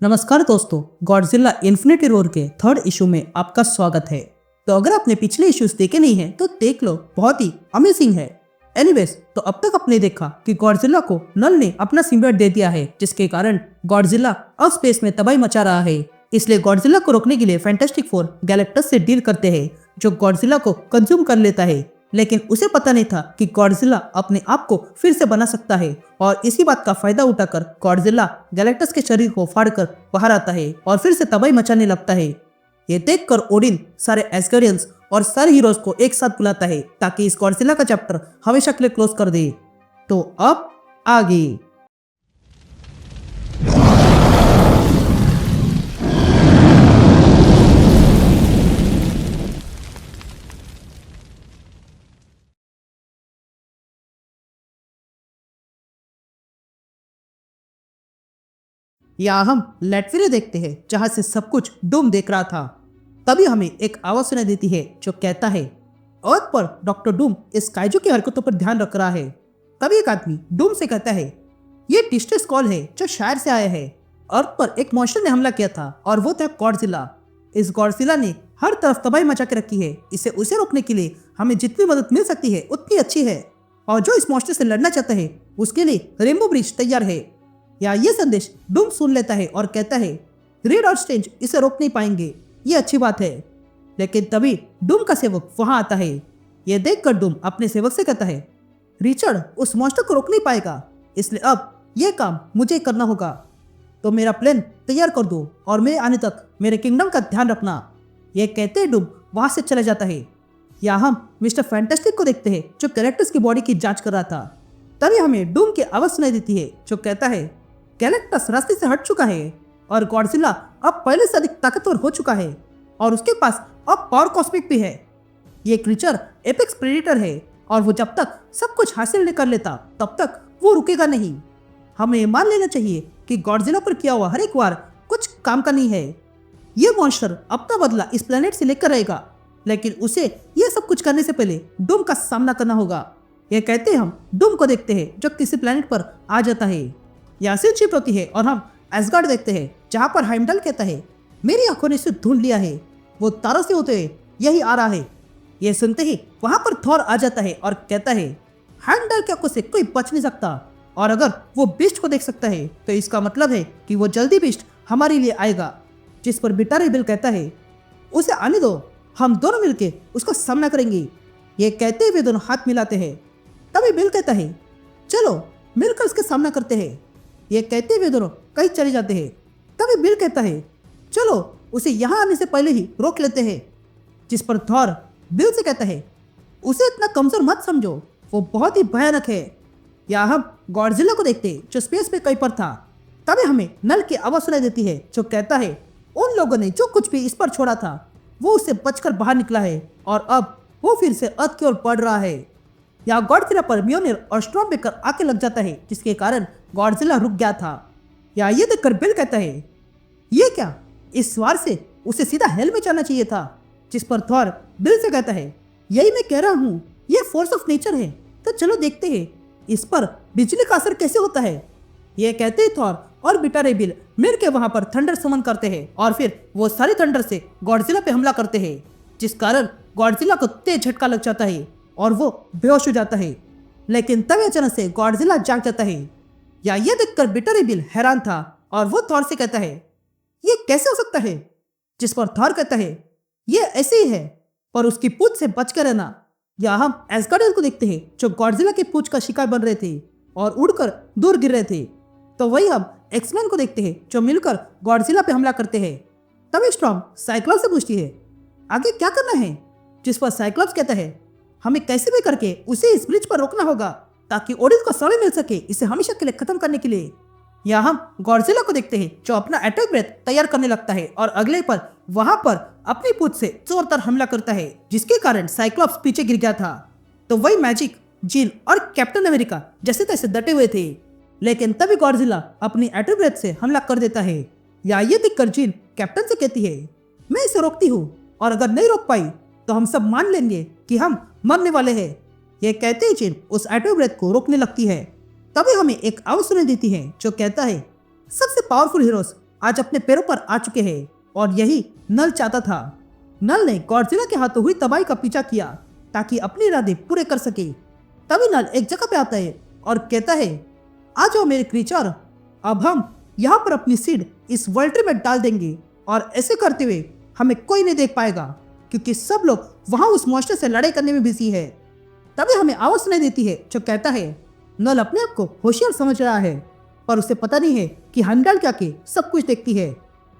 नमस्कार दोस्तों, Godzilla infinity war के थर्ड इशू में आपका स्वागत है। तो अगर आपने पिछले इश्यूज देखे नहीं हैं तो देख लो, बहुत ही अमेजिंग है। एनीवेज, तो अब तक आपने देखा कि गॉडजिला को नल ने अपना सिम्बियोट दे दिया है, जिसके कारण गॉडजिला अब स्पेस में तबाही मचा रहा है। इसलिए गॉडजिला को रोकने के लिए फैंटास्टिक फोर गैलेक्टस से डील करते हैं, जो गॉडजिला को कंज्यूम कर लेता है। लेकिन उसे पता नहीं था कि गॉडजिला अपने आप को फिर से बना सकता है, और इसी बात का फायदा उठाकर गॉडजिला गैलेक्टस के शरीर को फाड़कर बाहर आता है और फिर से तबाही मचाने लगता है। ये देखकर ओडिन सारे एस्गार्डियंस और सारे हीरोज को एक साथ बुलाता है ताकि इस गॉडजिला का चैप्टर हमेशा के लिए क्लोज कर दे। तो अब आगे यहाँ हम लेटविरे देखते हैं, जहां से सब कुछ डूम देख रहा था। तभी हमें एक आवाज सुनाई देती है जो कहता है, अर्थ पर डॉक्टर डूम इस काइजू की हरकतों पर ध्यान रख रहा है। तभी एक आदमी डूम से कहता है, ये डिस्ट्रेस कॉल है जो शायर से आया है। अर्थ पर एक मॉन्स्टर ने हमला किया था और वो था गॉडजिला। इस गॉडजिला ने हर तरफ तबाही मचा के रखी है। उसे रोकने के लिए हमें जितनी मदद मिल सकती है उतनी अच्छी है, और जो इस मॉन्स्टर से लड़ना चाहता है उसके लिए रेनबो ब्रिज तैयार है। या ये संदेश डूम सुन लेता है और कहता है, ग्रेड और स्ट्रेंज इसे रोक नहीं पाएंगे, ये अच्छी बात है। लेकिन तभी डूम का सेवक वहां आता है। ये देखकर डूम अपने सेवक से कहता है, रिचर्ड उस मॉन्स्टर को रोक नहीं पाएगा, इसलिए अब यह काम मुझे करना होगा। तो मेरा प्लान तैयार कर दो और मेरे आने तक मेरे किंगडम का ध्यान रखना। यह कहते ही डूम वहां से चला जाता है। या हम मिस्टर फैंटास्टिक को देखते हैं, जो कैरेक्टर्स की बॉडी की जांच कर रहा था। तभी हमें डूम की आवाज सुनाई देती है जो कहता है, गैलेक्टस रास्ते से हट चुका है और गॉडजिला अब पहले से अधिक ताकतवर हो चुका है, और उसके पास अब पावर कॉस्मिक भी है। ये क्रीचर एपेक्स प्रेडेटर है, और वो जब तक सब कुछ हासिल नहीं कर लेता तब तक वो रुकेगा नहीं। हमें मान लेना चाहिए कि गॉडजिला पर किया हुआ हर एक वार कुछ काम का नहीं है। ये मॉन्स्टर अपना बदला इस प्लेनेट से लेकर रहेगा, लेकिन उसे ये सब कुछ करने से पहले डूम का सामना करना होगा। ये कहते हम डूम को देखते हैं जो किसी प्लेनेट पर आ जाता है। यहाँ से चिप होती है और हम एस्गार्ड देखते हैं, जहाँ पर हाइमडल कहता है, मेरी आंखों ने इसे ढूंढ लिया है, वो तारों से होते हुए यही आ रहा है। ये सुनते ही वहां पर थॉर आ जाता है और कहता है, हाइमडल की आंखों से कोई बच नहीं सकता, और अगर वो बीस्ट को देख सकता है तो इसका मतलब है कि वो जल्दी बीस्ट हमारे लिए आएगा। जिस पर बिटारे बिल कहता है, उसे आने दो, हम दोनों मिलके उसका सामना करेंगे। ये कहते हुए दोनों हाथ मिलाते हैं। तभी बिल कहता है, चलो मिलकर उसका सामना करते हैं। ये कहते हुए दोनों कहीं चले जाते हैं। तभी बिल कहता है, चलो उसे यहाँ आने से पहले ही रोक लेते हैं। जिस पर थॉर बिल से कहता है, उसे इतना कमजोर मत समझो, वो बहुत ही भयानक है। या हम गॉडजिला को देखते हैं जो स्पेस में कहीं पर था। तभी हमें नल की आवाज सुनाई देती है जो कहता है, उन लोगों ने जो कुछ भी इस पर छोड़ा था वो उससे बचकर बाहर निकला है, और अब वो फिर से अर्थ की ओर बढ़ रहा है। यहाँ गॉडजिला पर म्योनिर और स्टॉर्मबेकर आके लग जाता है, जिसके कारण गॉडजिला रुक गया था। या ये देखकर बिल कहता है, ये क्या, इस वार से उसे सीधा हेल में जाना चाहिए था। जिस पर थॉर बिल से कहता है, यही मैं कह रहा हूँ, ये फोर्स ऑफ नेचर है, तो चलो देखते हैं इस पर बिजली का असर कैसे होता है। ये कहते ही थॉर और बिटारे बिल मिल के वहां पर थंडर समन करते हैं, और फिर वो सारे थंडर से गॉडजिला पे हमला करते हैं, जिस कारण गॉडजिला को तेज झटका लग जाता है और वो बेहोश हो जाता है। लेकिन तभी अचानक से गॉडजिला जाग जाता है। या ये देखकर बिटारे बिल हैरान था और वो थॉर से कहता है, ये कैसे हो सकता है। जिस पर थॉर कहता है, ये ऐसे ही है, पर उसकी पूंछ से बच कर रहना। या हम एस्गार्डियन को देखते हैं जो गॉडजिला के पूंछ का शिकार बन रहे थे और उड़कर दूर गिर रहे थे। तो वही हम एक्समैन को देखते हैं जो मिलकर गॉडजिला पे हमला करते हैं। तभी स्टॉर्म साइक्लॉप्स से पूछती है, आगे क्या करना है। जिस पर साइक्लॉप्स कहता है, हमें कैसे भी करके उसे इस ब्रिज पर रोकना होगा ताकि ओडिन को समय मिल सके इसे हमेशा के लिए खत्म करने के लिए। या हम गॉडजिला को देखते हैं जो अपना अटैक ब्रेथ तैयार करने लगता है और अगले पर वहां पर अपनी पूंछ से जोरदार हमला करता है, जिसके कारण साइक्लॉप्स पीछे गिर गया था। तो वही मैजिक, जीन और कैप्टन अमेरिका जैसे तैसे डटे हुए थे। लेकिन तभी गॉडजिला अपनी अटैक ब्रेथ से हमला कर देता है। या ये देखकर जीन कैप्टन से कहती है, मैं इसे रोकती हूँ, और अगर नहीं रोक पाई तो हम सब मान लेंगे कि हम मरने वाले हैं। ये कहते ही जीन उस एटो ब्रेथ को रोकने लगती है। तभी हमें एक आवाज सुनाई देती है जो कहता है, सबसे पावरफुल हीरोज आज अपने पैरों पर आ चुके हैं और यही नल चाहता था। नल ने गॉडजिला के हाथों हुई तबाही का पीछा किया ताकि अपने इरादे पूरे कर सके। तभी नल एक जगह पे आता है और कहता है, आ जाओ मेरे क्रीचर, अब हम यहाँ पर अपनी सीड इस वर्ल्ड ट्री में डाल देंगे और ऐसे करते हुए हमें कोई नहीं देख पाएगा क्योंकि सब लोग वहाँ उस मॉन्स्टर से लड़ाई करने में बिजी है। तभी हमें आवाज सुनाई देती है जो कहता है, नल अपने आप को होशियार समझ रहा है पर उसे पता नहीं है कि हेimdall क्या के सब कुछ देखती है।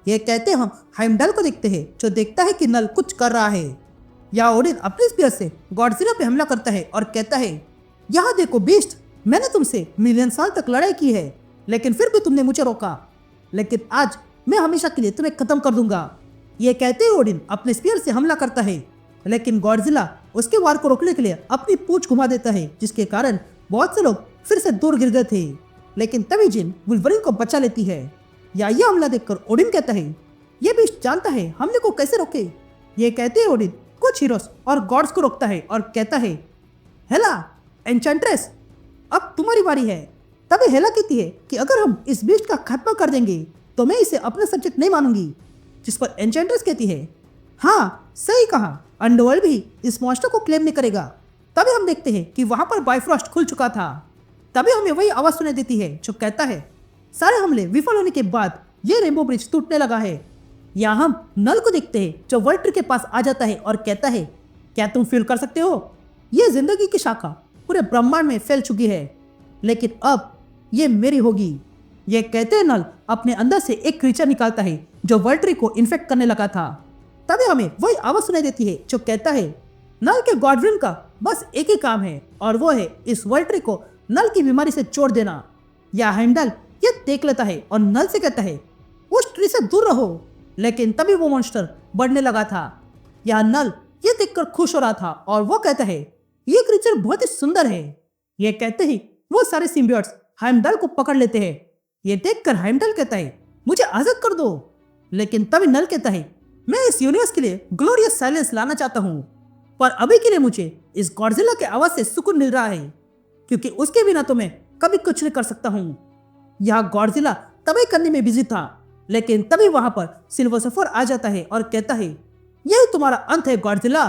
ये कहते हम हेimdall को देखते हैं जो देखता है कि नल कुछ कर रहा है। या ओडिन अपने स्पीयर से गॉडजिला पे हमला करता है और कहता है, यहाँ देखो बीस्ट, मैंने तुमसे मिलियन साल तक लड़ाई की है लेकिन फिर भी तुमने मुझे रोका, लेकिन आज मैं हमेशा के लिए तुम्हें खत्म कर दूंगा। ये कहते ही ओडिन अपने स्पीयर से हमला करता है लेकिन गॉडजिला उसके वार को रोकने के लिए अपनी पूंछ घुमा देता है जिसके कारण बहुत से लोग फिर से दूर गिर गए थे। लेकिन तभी जिन वुल्वरीन को बचा लेती है। या ये हमला देखकर ओडिन कहता है, ये बीस्ट जानता है हमले को कैसे रोके। ये कहते हैं ओडिन कुछ हीरोज और गॉड्स को रोकता है और कहता है, हेला एन्चेंट्रेस, अब तुम्हारी बारी है। तभी हेला कहती है कि अगर हम इस बीस्ट का खात्मा कर देंगे तो मैं इसे अपना सब्जेक्ट नहीं मानूंगी। जिस पर एन्चेंट्रेस कहती है, हाँ सही कहा, अंडरवर्ल्ड भी इस मॉन्स्टर को क्लेम नहीं करेगा। तभी हम देखते हैं कि वहां पर बाइफ्रॉस्ट खुल चुका था। तभी हमें वही आवाज सुनाई देती है जो कहता है, सारे हमले विफल होने के बाद ये रेनबो ब्रिज टूटने लगा है। यहाँ हम नल को देखते हैं जो वर्ल्ड ट्री के पास आ जाता है और कहता है, क्या तुम फील कर सकते हो, ये जिंदगी की शाखा पूरे ब्रह्मांड में फैल चुकी है लेकिन अब ये मेरी होगी। ये कहते हैं नल अपने अंदर से एक क्रीचर निकालता है जो वर्ल्ड ट्री को इन्फेक्ट करने लगा था। तभी हमें वही आवाज सुनाई देती है जो कहता है, नल के गॉडविन का बस एक ही काम है और वो है इस वर्ल्ड ट्री को नल की बीमारी से छोड़ देना। या हेimdall ये देख लेता है और नल से कहता है, उस ट्री से दूर रहो। लेकिन तभी वो मॉन्स्टर बढ़ने लगा था। या नल ये देखकर खुश हो रहा था और वो कहता है, ये क्रीचर बहुत ही सुंदर है। ये कहते ही वो सारे सिम्बियोट्स हेimdall को पकड़ लेते हैं। ये देखकर हेimdall कहता है, मुझे आजाद कर दो। लेकिन तभी नल कहता है, मैं इस यूनिवर्स के लिए ग्लोरियस साइलेंस लाना चाहता हूँ पर अभी के लिए मुझे इस गॉडजिला के आवाज से सुकून मिल रहा है क्योंकि उसके बिना तो मैं कभी कुछ नहीं कर सकता हूँ। यहाँ गॉडजिला तभी करने में बिजी था लेकिन तभी वहां पर सिल्वर सर्फर आ जाता है और कहता है, यही तुम्हारा अंत है गॉडजिला।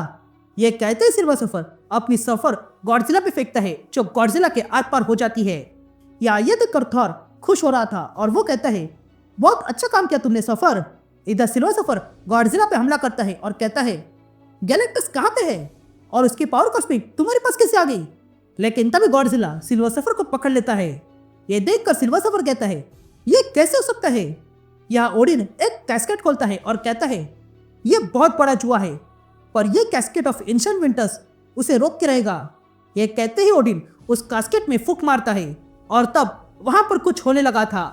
ये कहते ही सिल्वर सर्फर अपनी सफर गॉडजिला पे फेंकता है जो गॉडजिला के आर पार हो जाती है। या ये देखकर थॉर खुश हो रहा था और वो कहता है, बहुत अच्छा काम किया तुमने सफर। इधर सिल्वर सर्फर गॉडजिला पे हमला करता है और कहता है, गैलेक्टस कहाँ पे है और उसकी पावर कॉस्मिक तुम्हारे पास कैसे आ गई। लेकिन तभी गॉडजिला सिल्वर सर्फर को पकड़ लेता है। ये देखकर सिल्वर सर्फर कहता है, ये कैसे हो सकता है। यहाँ ओडिन एक कैस्केट खोलता है और कहता है, ये बहुत बड़ा जुआ है पर ये कैस्केट ऑफ एंशिएंट विंटर्स उसे रोक के रहेगा। ये कहते ही ओडिन उस कैस्केट में फूंक मारता है और तब वहां पर कुछ होने लगा था।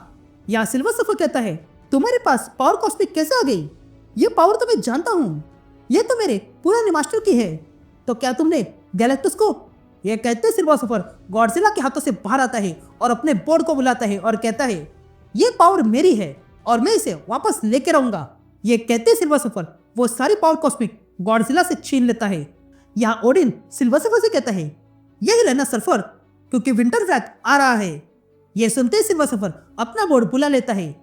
यहाँ सिल्वर सर्फर कहता है, तुम्हारे पास पावर कॉस्मिक कैसे आ गई। ये पावर तो मैं जानता हूँ, ये तो मेरे पुराने मास्टर की है, तो क्या तुमने गैलेक्टस को। ये कहते सिल्वर सर्फर गॉडजिला के हाथों से बाहर आता है और अपने बोर्ड को बुलाता है और कहता है, ये पावर मेरी है और मैं इसे वापस लेके रहूंगा। ये कहते सिल्वर सर्फर वो सारी पावर कॉस्मिक गॉडजिला से छीन लेता है। यहाँ ओडिन सिल्वर सर्फर से कहता है, यही रहना सर्फर क्योंकि विंटर व्रैथ आ रहा है। ये सुनते सिल्वर सर्फर अपना बोर्ड बुला लेता है।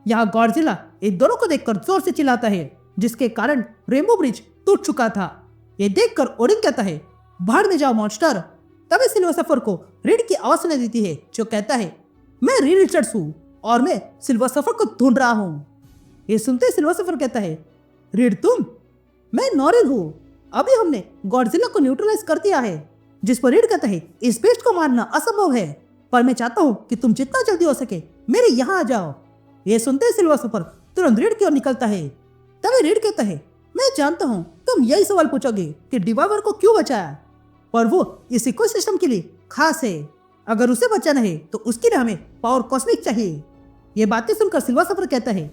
यहाँ गॉडजिला इन दोनों को देखकर जोर से चिल्लाता है जिसके कारण रेनबो ब्रिज टूट चुका था। ये देखकर ओडिन कहता है, बाहर में जाओ मॉन्स्टर। तभी सिल्वर सर्फर को रीड की आवाज सुनाई देती है जो कहता है, मैं रीड रिचर्ड्स हूँ और मैं सिल्वर सर्फर को ढूंढ रहा हूँ। ये सुनते सिल्वर सर्फर कहता है, रीड तुम, मैं नॉरिन हूँ। अभी हमने गॉडजिला को न्यूट्रलाइज कर दिया है। जिस पर रीड कहता है, इस बेस्ट को मारना असंभव है पर मैं चाहता हूँ कि तुम जितना जल्दी हो सके मेरे यहाँ आ जाओ। ये सुनते सिल्वर सर्फर तुरंत रीड की ओर निकलता है। तभी रीड कहता है, मैं जानता हूँ तुम यही सवाल पूछोगे कि डिवाइवर को क्यों बचाया, पर वो इस इकोसिस्टम के लिए खास है। अगर उसे बचाना है तो उसके लिए हमें पावर कॉस्मिक चाहिए। ये बातें सुनकर सिल्वर सर्फर कहता है,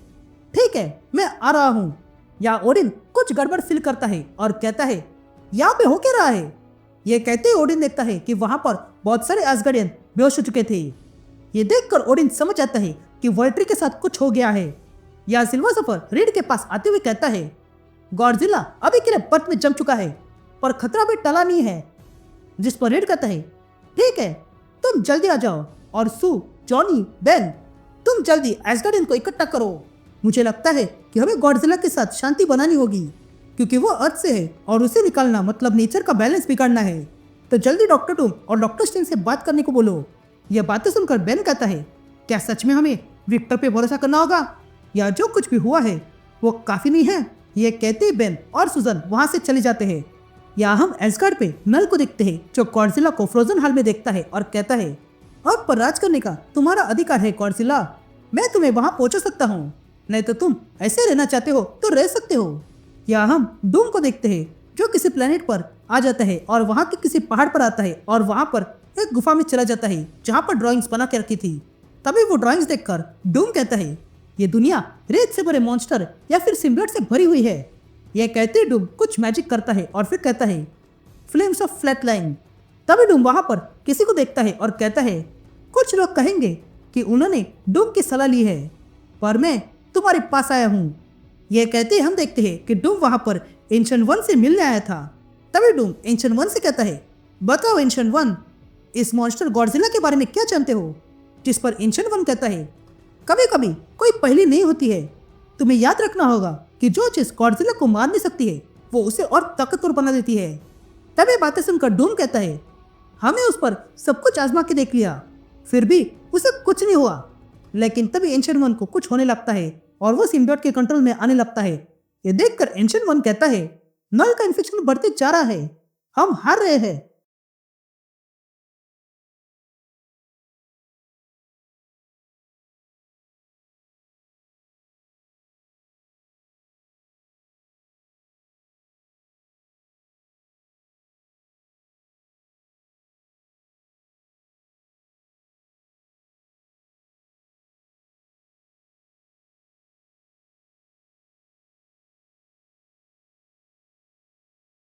ठीक है मैं आ रहा हूँ। या ओडिन कुछ गड़बड़ फील करता है और कहता है, यहाँ पे हो क्या रहा है। ये कहते ही ओडिन देखता है कि वहां पर बहुत सारे एसगार्डियन बेहोश हो चुके थे। ये देखकर ओडिन समझ जाता है कि वर्ल्ड ट्री के साथ कुछ हो गया है। या सिल्वर सर्फर रीड के पास आते हुए कहता है, गॉडजिला अभी के लिए बर्फ में जम चुका है पर खतरा भी टला नहीं है। जिस पर रीड कहता है, ठीक है तुम जल्दी आ जाओ और सू, जॉनी, बेन तुम जल्दी एसगार्डियन को इकट्ठा करो। मुझे लगता है कि हमें गॉडजिला के साथ शांति बनानी होगी, क्योंकि वो अर्थ से है और उसे निकालना मतलब नेचर का बैलेंस बिगाड़ना है। तो जल्दी डॉक्टर डूम और डॉक्टर स्ट्रेंज से बात करने को बोलो। यह बातें सुनकर बेन कहता है, क्या सच में हमें विक्टर पे भरोसा करना होगा, या जो कुछ भी हुआ है वो काफी नहीं है? ये कहते ही बेन और सुजन वहां से चले जाते हैं। यहाँ हम एस्गार्ड पे नल को देखते हैं, जो गॉडजिला को फ्रोजन हाल में देखता है और कहता है, अर्थ पर राज करने का तुम्हारा अधिकार है गॉडजिला, मैं तुम्हें वहां पहुंचा सकता हूँ, नहीं तो तुम ऐसे रहना चाहते हो तो रह सकते हो। या हम डूम को देखते हैं, जो किसी प्लेनेट पर आ जाता है और वहाँ के किसी पहाड़ पर आता है और वहाँ पर एक गुफा में चला जाता है जहाँ पर ड्राइंग्स बना के रखी थी। तभी वो ड्राइंग्स देखकर डूम कहता है, ये दुनिया रेत से भरे मॉन्स्टर या फिर सिम्बियोट से भरी हुई है। यह कहते ही डूम कुछ मैजिक करता है और फिर कहता है, फ्लेम्स ऑफ फ्लैटलाइन। तभी डूम वहाँ पर किसी को देखता है और कहता है, कुछ लोग कहेंगे कि उन्होंने डूम की सलाह ली है, पर मैं तुम्हारे पास आया हूँ। यह कहते ही हम देखते हैं कि डूम वहाँ पर एंशिएंट वन से मिलने आया था। तभी डूम एंशिएंट वन से कहता है, बताओ एंशिएंट वन, इस मॉन्स्टर गॉडजिला के बारे में क्या जानते हो? जिस पर एंशिएंट वन कहता है, कभी कभी कोई पहेली नहीं होती है, तुम्हें याद रखना होगा कि जो चीज गॉडजिला को मार नहीं सकती है वो उसे और ताकतवर बना देती है। तभी बातें सुनकर डूम कहता है, हमें उस पर सब कुछ आजमा के देख लिया, फिर भी उसे कुछ नहीं हुआ। लेकिन तभी एंशिएंट वन को कुछ होने लगता है और वो सिम्बियोट के कंट्रोल में आने लगता है। ये देखकर एंशिएंट वन कहता है, नल का इन्फेक्शन बढ़ते जा रहा है, हम हार रहे हैं।